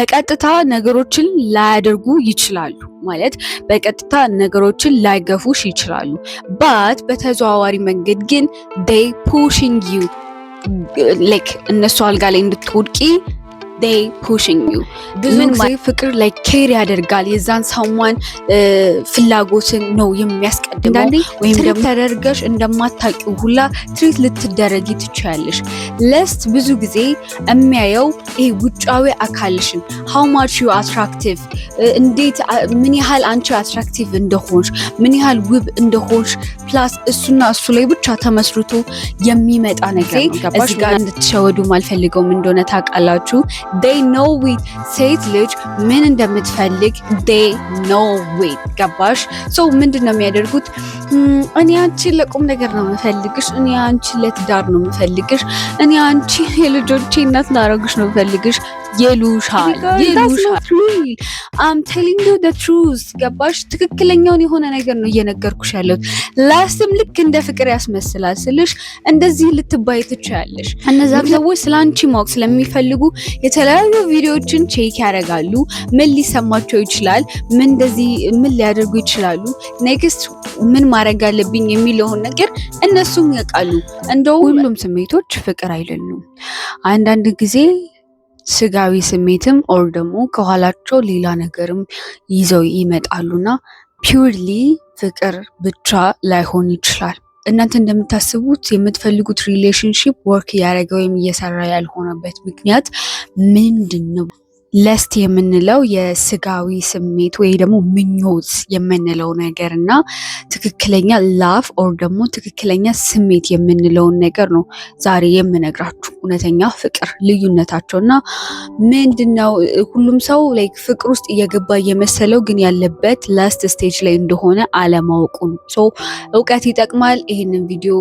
በቀጥታ ነገሮችን ላያደርጉ ይችላሉ ማለት በቀጥታ ነገሮችን ላይገፉሽ ይችላሉ but በተዘዋዋሪ መንገድ ግን they pushing you like እነሱ አልጋ ላይ እንድትወድቂ they pushing you ብዙ ጊዜ ፍቅር like care ያደርጋል የዛን ሰማን ፍላጎትን ነው የሚያስቀድመው ወይም ደግሞ ተደርገሽ እንደማታውቂው ሁላ ትሪት ልትደረጊ ትችያለሽ ለስት ብዙ ጊዜ የሚያየው ይሄ ውጫዊ አካልሽን how much you attractive እንዴት ምን ያህል አንቺ attractive እንደሆንሽ ምን ያህል ውብ እንደሆንሽ ፕላስ እሱና እሱ ላይ ብቻ ተመስርቶ የሚመጣ ነገር ነው እዚህ ጋር እንድትሸወዱ ማልፈልገው ምን እንደሆነ ታውቃላችሁ they know it ሴት ልጅ ምን እንደምትፈልግ they know it ገባሽ so ምንድነው የሚያደርጉት እኔ አንቺ ለቁም ነገር ነው የምፈልግሽ እኔ አንቺ ለትዳር ነው የምፈልግሽ እኔ አንቺ የልጆቼ እናት ላረግሽ ነው የምፈልግሽ ይሉሻል I'm telling you the truth ገባሽ ትክክለኛውን የሆነ ነገር ነው እየነገርኩሽ ያለው ላስትም ልክ እንደ ፍቅር ያስመስላል ስልሽ እንደዚህ ልትባይ ትችያለሽ እነዛ ሰዎች ስላንቺ ማወቅ ስለሚፈልጉ የተለያዩ ቪዲዮዎችን ቼክ ያደርጋሉ ምን ሊሰማቸው ይችላል ምን እንደዚህ ምን ሊያደርጉ ይችላሉ ኔክስት ምን ማድረግ አለብኝ የሚለውን ነገር እነሱም ያውቃሉ እንደው ሁሉም ስሜቶች ፍቅር አይደሉም አንዳንድ ጊዜ ስጋዊ ስሜትም ኦር ደግሞ ከኋላቸው ሌላ ነገርም ይዘው ይመጣሉና ፒውርሊ ፍቅር ብቻ ላይሆን ይችላል እናንተ እንደምታስቡት የምትፈልጉት ሪሌሽንሺፕ ወርክ ያደረገ ወይም እየሰራ ያልሆነበት ምክንያት ምንድነው ለስት የምንለው የስጋዊ ስሜት ወይ ደግሞ ምኞት የምንለው ነገርና ትክክለኛ ላፍ ኦር ደግሞ ትክክለኛ ስሜት የምንለው ነገር ነው ዛሬ የምነግራችሁ እውነተኛ ፍቅር ልዩነታቸውና ምንድነው ሁሉም ሰው ላይክ ፍቅር ውስጥ እየገባ የመሰለው ግን ያለበት ላስት ስቴጅ ላይ እንደሆነ አለማወቁ ነው ሶ እውቀት ይጠቅማል ይሄንን ቪዲዮ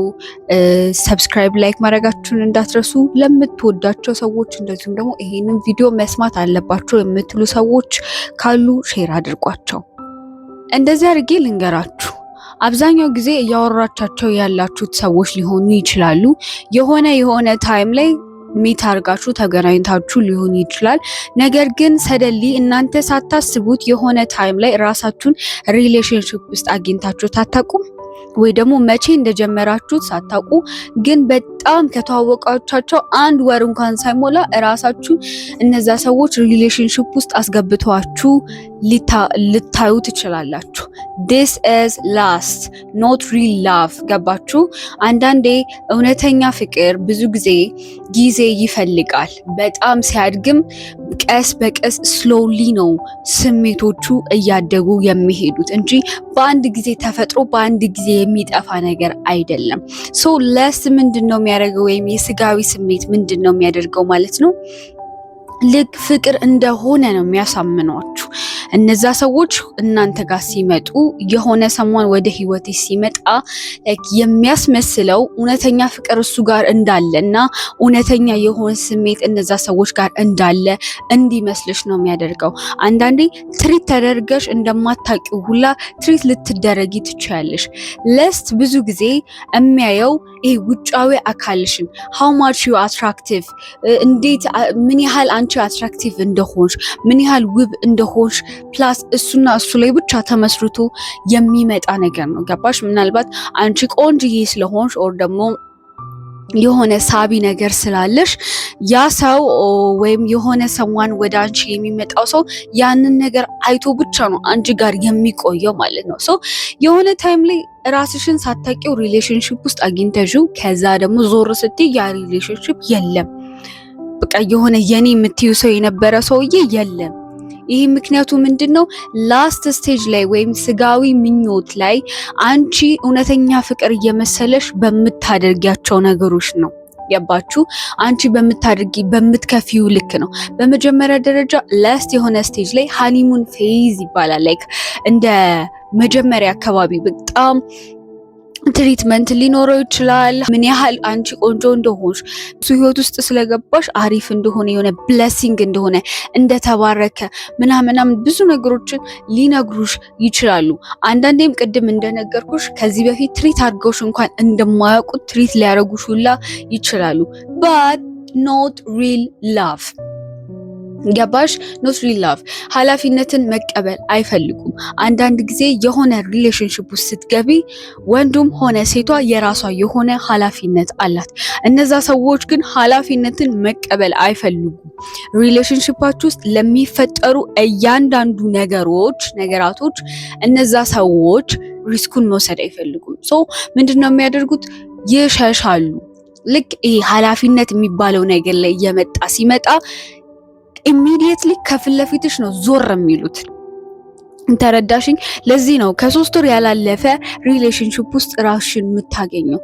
ሰብስክራይብ ላይክ ማድረጋችሁን እንዳትረሱ ለምትወዳቸው ሰዎች እንደዚሁም ደግሞ ይሄንን ቪዲዮ መስማት አለባቸው የምትሉ ሰዎች ካሉ ሼር አድርጓቸው እንደዚህ አድርጌ ልንገራችሁ አብዛኛው ጊዜ እያወራቻቸው ያላችሁት ሰዎች ሊሆኑ ይችላሉ የሆነ ታይም ላይ ሚት አርጋችሁ ተገናኝታችሁ ሊሆን ይችላል ነገር ግን ሰደሊ እናንተ ሳታስቡት የሆነ ታይም ላይ ራሳችሁን ሪሌሽንሺፕ ውስጥ አግኝታችሁ ታታቁም ወይ ደግሞ መቼ እንደጀመራችሁት ሳታውቁ ግን በጣም ከተዋወቃቻቸው አንድ ወር እንኳን ሳይሞላ ራሳችሁ እነዛ ሰዎች ሪሌሽንሺፕ ውስጥ አስገብቷችሁ ልታዩ ትችላላችሁ this is lust not real love ገባችሁ አንዳንዴ እውነተኛ ፍቅር ብዙ ጊዜ ይፈልጋል በጣም ሲያድግም ቀስ በቀስ slowly ነው ስሜቶቹ እያደጉ የሚሄዱት እንጂ በአንድ ጊዜ ተፈጥሮ በአንድ ጊዜ የሚጠፋ ነገር አይደለም so lust ምንድነው የሚያደርገው ወይም የስጋዊ ስሜት ምንድነው የሚያደርገው ማለት ነው ልክ ፍቅር እንደሆነ ነው የሚያሳምኗችሁ እነዛ ሰዎች እናንተ ጋር ሲመጡ የሆነ ሰሞን ወደ ህይወት ሲመጣ የሚያስመስለው እውነተኛ ፍቅር እሱ ጋር እንዳለና እውነተኛ የሆነ ስሜት እነዛ ሰዎች ጋር እንዳለ እንዲመስልሽ ነው የሚያደርገው አንዳንዴ ትሪት ተደርገሽ እንደማታውቂው ሁላ ትሪት ልትደረጊ ትችያለሽ ለስት ብዙ ጊዜ የሚያየው ይሄ ውጫዊ አካልሽን how much you attractive እንዴት ምን ያህል አንቺ attractive እንደሆንሽ ምን ያህል ውብ እንደሆንሽ ፕላስ እሱና እሱ ላይ ብቻ ተመስርቶ የሚመጣ ነገር ነው ገባሽ ምናልባት አንቺ ቆንጆዬ ስለሆንሽ ኦር ደግሞ የሆነ ሳቢ ነገር ስላለሽ ያ ሰው ወይም የሆነ ሰዋን ወደ አንቺ የሚመጣው ሰው ያንን ነገር አይቶ ብቻ ነው አንቺ ጋር የሚቆየው ማለት ነው ሶ የሆነ ታይም ላይ ራስሽን ሳታውቂው ሪሌሽንሺፕ ውስጥ አግኝተሽው ከዛ ደግሞ ዞር ስትይ ያ ሪሌሽንሺፕ የለም በቃ የሆነ የኔ የምትዩ ሰው የነበረ ሰውዬ የለም ይሄ ምክንያቱ ምንድነው ላስት ስቴጅ ላይ ወይም ስጋዊ ምኞት ላይ አንቺ እውነተኛ ፍቅር እየመሰለሽ በምታደርጊያቸው ነገሮች ነው ያባችሁ አንቺ በምትከፊው ልክ ነው በመጀመሪያ ደረጃ ላስት የሆነ ስቴጅ ላይ ሃኒሙን ፌዝ ይባላል ላይክ እንደ መጀመሪያ አካባቢ በጣም ትሪትመንት ሊኖረው ይችላል ምን ያህል አንቺ ቆንጆ እንደሆንሽ እሱ ህይወት ውስጥ ስለገባሽ አሪፍ እንደሆነ የሆነ ብሌሲንግ እንደሆነ እንደተባረከ ምናምን ብዙ ነገሮችን ሊነግሩሽ ይችላሉ አንዳንዴም ቅድም እንደነገርኩሽ ከዚህ በፊት ትሪት አድርገውሽ እንኳን እንደማያውቁት ትሪት ሊያረጉሽ ሁላ ይችላሉ but not real love ገባሽ? ኖት ሪል ላቭ ኃላፊነትን መቀበል አይፈልጉም። አንዳንድ ጊዜ የሆነ ሪሌሽንሽፕ ውስጥ ስትገቢ ወንዱም ሆነ ሴቷ የራሷ የሆነ ኃላፊነት አላት። እነዛ ሰዎች ግን ኃላፊነትን መቀበል አይፈልጉም። ሪሌሽንሽፓችሁ ውስጥ ለሚፈጠሩ እያንዳንዱ ነገራቶች እነዛ ሰዎች ሪስኩን መውሰድ አይፈልጉም። ሶ ምንድነው የሚያደርጉት? ይሸሻሉ። ልክ ይሄ ኃላፊነት የሚባለው ነገር ላይ ሲመጣ ኢሚዲየትሊ ከፊት ለፊትሽ ነው ዞር የሚሉት። ተረዳሽኝ? ለዚህ ነው ከ3 ወር ያላለፈ ሪሌሽንሽፕ ውስጥ ራስሽን የምታገኘው።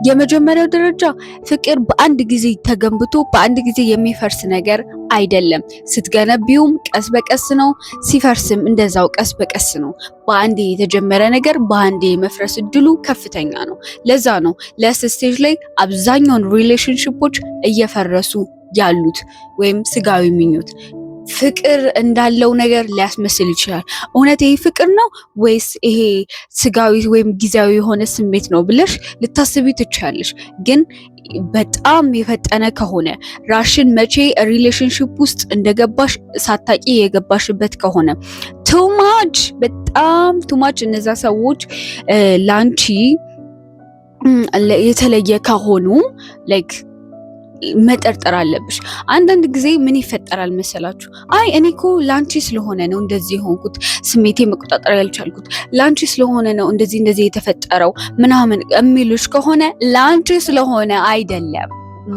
የመጀመሪያው ደረጃ ፍቅር በአንድ ጊዜ ተገንብቶ በአንድ ጊዜ የሚፈርስ ነገር አይደለም። ስትገነቢውም ቀስ በቀስ ነው፣ ሲፈርስም እንደዛው ቀስ በቀስ ነው። በአንዴ የተጀመረ ነገር በአንዴ የመፍረስ እድሉ ከፍተኛ ነው። ለዛ ነው ለስት ስቴጅ ላይ አብዛኛውን ሪሌሽንሽፖች እየፈረሱ ያሉት ወይም ስጋዊ ምኞት ፍቅር እንዳለው ነገር ሊያስመስል ይችላል። እውነት ይሄ ፍቅር ነው ወይስ ይሄ ስጋዊ ወይም ጊዜያዊ የሆነ ስሜት ነው ብለሽ ልታስቢ ትችያለሽ። ግን በጣም የፈጠነ ከሆነ ራሽን መቼ ሪሌሽንሽፕ ውስጥ እንደገባሽ ሳታቂ የገባሽበት ከሆነ በጣም ቱማች እነዛ ሰዎች ላንቺ የተለየ ከሆኑ ላይክ መጠርጠር አለብሽ። አንዳንድ ጊዜ ምን ይፈጠራል መሰላችሁ? አይ እኔ እኮ ላንቺ ስለሆነ ነው እንደዚህ የሆንኩት፣ ስሜቴ መቆጣጠር ያልቻልኩት ላንቺ ስለሆነ ነው እንደዚህ የተፈጠረው ምናምን የሚሉሽ ከሆነ ላንቺ ስለሆነ አይደለም።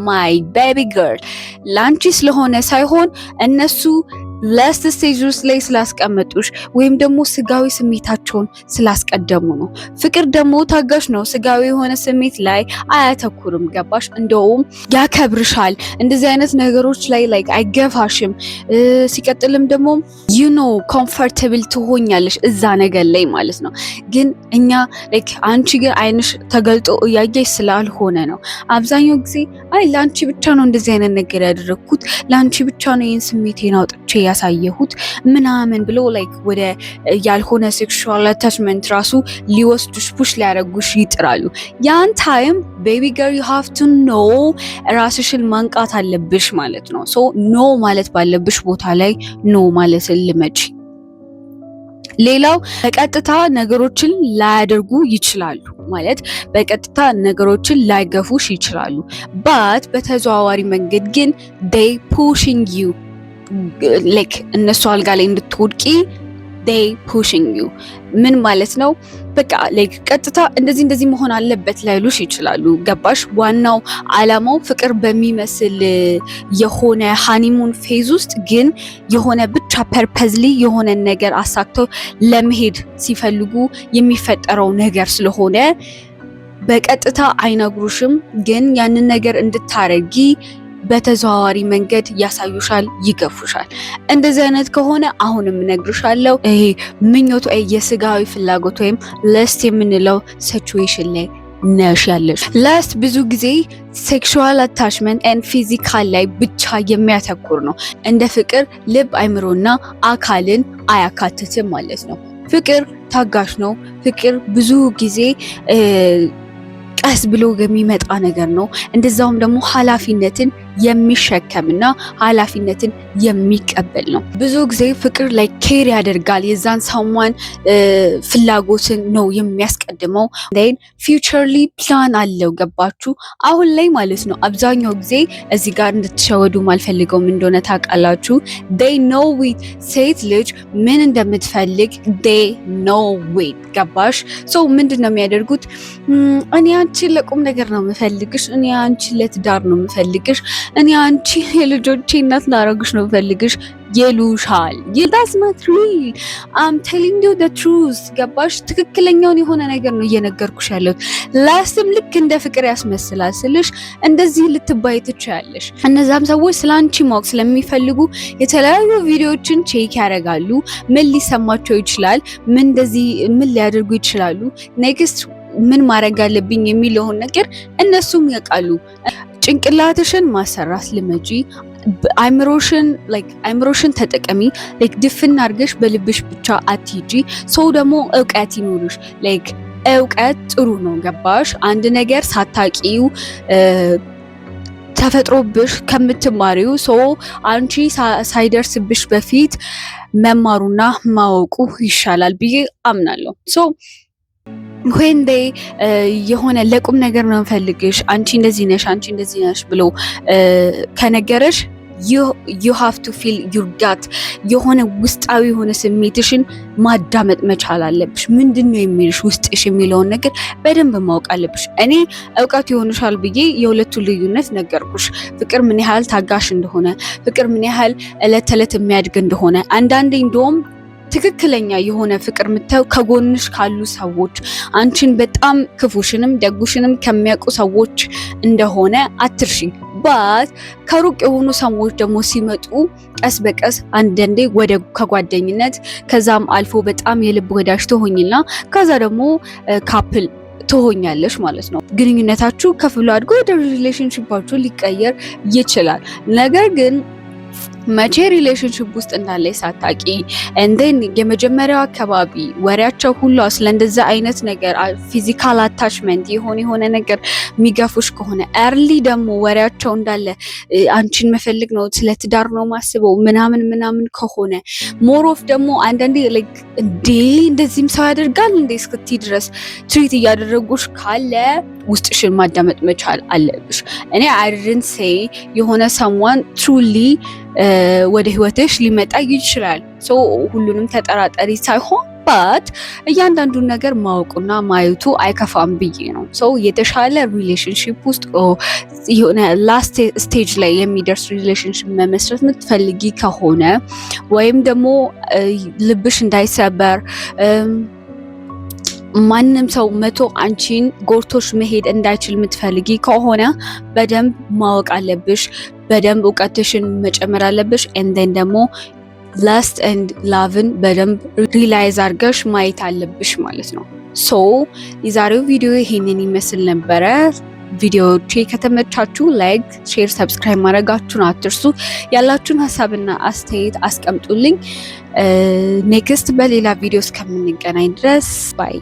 ማይ ቤቢ ገርል ላንቺ ስለሆነ ሳይሆን እነሱ ላስት ስቴጅስ ላይ ስላስቀመጡሽ ወይም ደግሞ ስጋዊ ስሜታቸውን ስላስቀደሙ ነው። ፍቅር ደግሞ ታጋሽ ነው። ስጋዊ የሆነ ስሜት ላይ አያተኩርም። ገባሽ? እንደውም ያከብርሻል። እንደዚህ አይነት ነገሮች ላይ ላይክ አይገፋሽም። ሲቀጥልም ደግሞ ኮምፎርታብል ትሆኛለሽ እዛ ነገር ላይ ማለት ነው። ግን እኛ ላይክ አንቺ ግን አይንሽ ተገልጦ እያየሽ ስላልሆነ ነው አብዛኛው ጊዜ አይ ላንቺ ብቻ ነው እንደዚህ አይነት ነገር ያደረኩት፣ ላንቺ ብቻ ነው ይሄን ስሜቴን አውጥቼ ያሳየሁት ምናምን ብሎ ላይክ ወደ ያልሆነ ሴክሹዋል አታችመንት ራሱ ሊወስዱሽ ፑሽ ሊያደርጉሽ ይጥራሉ። ያን ታይም ቤቢ ገርል ዩ ሃቭ ቱ ኖ ራስሽን ማንቃት አለብሽ ማለት ነው። ሶ ኖ ማለት ባለብሽ ቦታ ላይ ኖ ማለት ልመጂ። ሌላው በቀጥታ ነገሮችን ላያደርጉ ይችላሉ ማለት በቀጥታ ነገሮችን ላይገፉሽ ይችላሉ። በተዘዋዋሪ መንገድ ግን they pushing you like እነሱ አልጋ ላይ እንድትወድቂ they pushing you ምን ማለት ነው? በቃ like ቀጥታ እንደዚህ መሆን አለበት ላይሉሽ ይችላሉ። ገባሽ? ዋናው አላማው ፍቅር በሚመስል የሆነ ሃኒሙን ፌዝ ውስጥ ግን የሆነ ብቻ ፐርፐዝሊ የሆነ ነገር አሳክተው ለመሄድ ሲፈልጉ የሚፈጠረው ነገር ስለሆነ በቀጥታ አይነግሩሽም። ግን ያንን ነገር እንድታረጊ በተዘዋዋሪ መንገድ ያሳዩሻል፣ ይገፉሻል። እንደዚህ አይነት ከሆነ አሁንም እነግርሻለሁ ይሄ ምኞቱ የስጋዊ ፍላጎት ወይም ለስት የምንለው ሲቹዌሽን ላይ ነሽ ያለሽ። ለስት ብዙ ጊዜ ሴክሹዋል አታችመንት ኤንድ ፊዚካል ላይ ብቻ የሚያተኩር ነው። እንደ ፍቅር ልብ፣ አይምሮና አካልን አያካትትም ማለት ነው። ፍቅር ታጋሽ ነው። ፍቅር ብዙ ጊዜ ቀስ ብሎ የሚመጣ ነገር ነው። እንደዛውም ደግሞ ኃላፊነትን የሚሸከምና ኃላፊነትን የሚቀበል ነው። ብዙ ጊዜ ፍቅር ላይ ኬር ያደርጋል። የዛን ሰማን ፍላጎትን ነው የሚያስቀድመው። ፊውቸርሊ ፕላን አለው። ገባችሁ? አሁን ላይ ማለት ነው አብዛኛው ጊዜ እዚህ ጋር እንድትሸወዱ ማልፈልገው ምን እንደሆነ ታውቃላችሁ? they know it ሴት ልጅ ምን እንደምትፈልግ they know it። ገባሽ? ምንድን ነው የሚያደርጉት? እኔ አንቺ ለቁም ነገር ነው የምፈልግሽ፣ እኔ አንቺ ለትዳር ነው የምፈልግሽ፣ እኔ አንቺ የልጆቼ እናት ላረግሽ ነው ፈልግሽ ይሉሻል። that's not real. I'm telling you the truth. ገባሽ? ትክክለኛውን የሆነ ነገር ነው እየነገርኩሽ ያለሁት። ላስትም ልክ እንደ ፍቅር ያስመስላል ስልሽ እንደዚህ ልትባይ ትችያለሽ። እነዛም ሰዎች ስላንቺ ማወቅ ስለሚፈልጉ የተለያዩ ቪዲዮዎችን ቼክ ያደርጋሉ። ምን ሊሰማቸው ይችላል፣ ምን ሊያደርጉ ይችላሉ፣ ኔክስት ምን ማድረግ አለብኝ የሚለውን ነገር እነሱም ያውቃሉ። ጭንቅላትሽን ማሰራት ልመጂ። አይምሮሽን ተጠቀሚ። ድፍን አድርገሽ በልብሽ ብቻ አትሂጂ። ሰው ደግሞ እውቀት ይኖርሽ። እውቀት ጥሩ ነው። ገባሽ? አንድ ነገር ሳታቂው ተፈጥሮብሽ ከምትማሪው አንቺ ሳይደርስብሽ በፊት መማሩና ማወቁ ይሻላል ብዬ አምናለሁ። when they የሆነ ለቁም ነገር ነው ፈልግሽ አንቺ እንደዚህ ነሽ ብሎ ከነገረሽ you have to feel your gut የሆነ ውስጣዊ የሆነ ስሜትሽን ማዳመጥ መቻል አለብሽ። ምንድነው የሚልሽ ውስጥሽ የሚለውን ነገር በደንብ ማወቅ አለብሽ። እኔ እውቀት ይሆንሻል ብዬ የሁለቱ ልዩነት ነገርኩሽ። ፍቅር ምን ያህል ታጋሽ እንደሆነ፣ ፍቅር ምን ያህል እለት ተዕለት የሚያድግ እንደሆነ፣ አንዳንዴ እንደውም ትክክለኛ የሆነ ፍቅር የምታዩ ከጎንሽ ካሉ ሰዎች አንቺን በጣም ክፉሽንም ደጉሽንም ከሚያውቁ ሰዎች እንደሆነ አትርሺ። ባት ከሩቅ የሆኑ ሰዎች ደግሞ ሲመጡ ቀስ በቀስ አንዳንዴ ከጓደኝነት ከዛም አልፎ በጣም የልብ ወዳጅ ትሆኝና ከዛ ደግሞ ካፕል ትሆኛለሽ ማለት ነው። ግንኙነታችሁ ከፍሎ አድጎ ወደ ሪሌሽንሺፓችሁ ሊቀየር ይችላል። ነገር ግን መቼ ሪሌሽንሺፕ ውስጥ እንዳለ ሳታቂ እንደን የመጀመሪያው አካባቢ ወሬያቸው ሁሉ ስለእንደዛ አይነት ነገር ፊዚካል አታችመንት የሆነ ነገር ሚገፉሽ ከሆነ ኤርሊ ደግሞ ወሬያቸው እንዳለ አንቺን መፈልግ ነው፣ ስለ ትዳር ነው ማስበው ምናምን ከሆነ ሞሮፍ ደግሞ አንዳንዴ ላይክ እንደዚህም ሰው ያደርጋል እንዴ እስክቲ ድረስ ትሪት እያደረጉሽ ካለ ውስጥሽን ማዳመጥ መቻል አለብሽ። እኔ I didn't say የሆነ someone truly ወደ ህይወትሽ ሊመጣ ይችላል ሁሉንም ተጠራጣሪ ሳይሆን ባት እያንዳንዱን ነገር ማወቁና ማየቱ አይከፋም ብዬ ነው። የተሻለ ሪሌሽንሺፕ ውስጥ የሆነ ላስት ስቴጅ ላይ የሚደርስ ሪሌሽንሺፕ መመስረት የምትፈልጊ ከሆነ ወይም ደግሞ ልብሽ እንዳይሰበር ማንም ሰው መቶ አንቺን ጎርቶሽ መሄድ እንዳይችል የምትፈልጊ ከሆነ በደንብ ማወቅ አለብሽ፣ በደንብ እውቀትሽን መጨመር አለብሽ። እንደን ደግሞ ላስት ኤንድ ላቭን በደንብ ሪላይዝ አድርገሽ ማየት አለብሽ ማለት ነው። የዛሬው ቪዲዮ ይሄንን ይመስል ነበረ። ቪዲዮዎቼ ከተመቻችሁ ላይክ፣ ሼር፣ ሰብስክራይብ ማድረጋችሁን አትርሱ። ያላችሁን ሀሳብና አስተያየት አስቀምጡልኝ። ኔክስት በሌላ ቪዲዮ እስከምንገናኝ ድረስ ባይ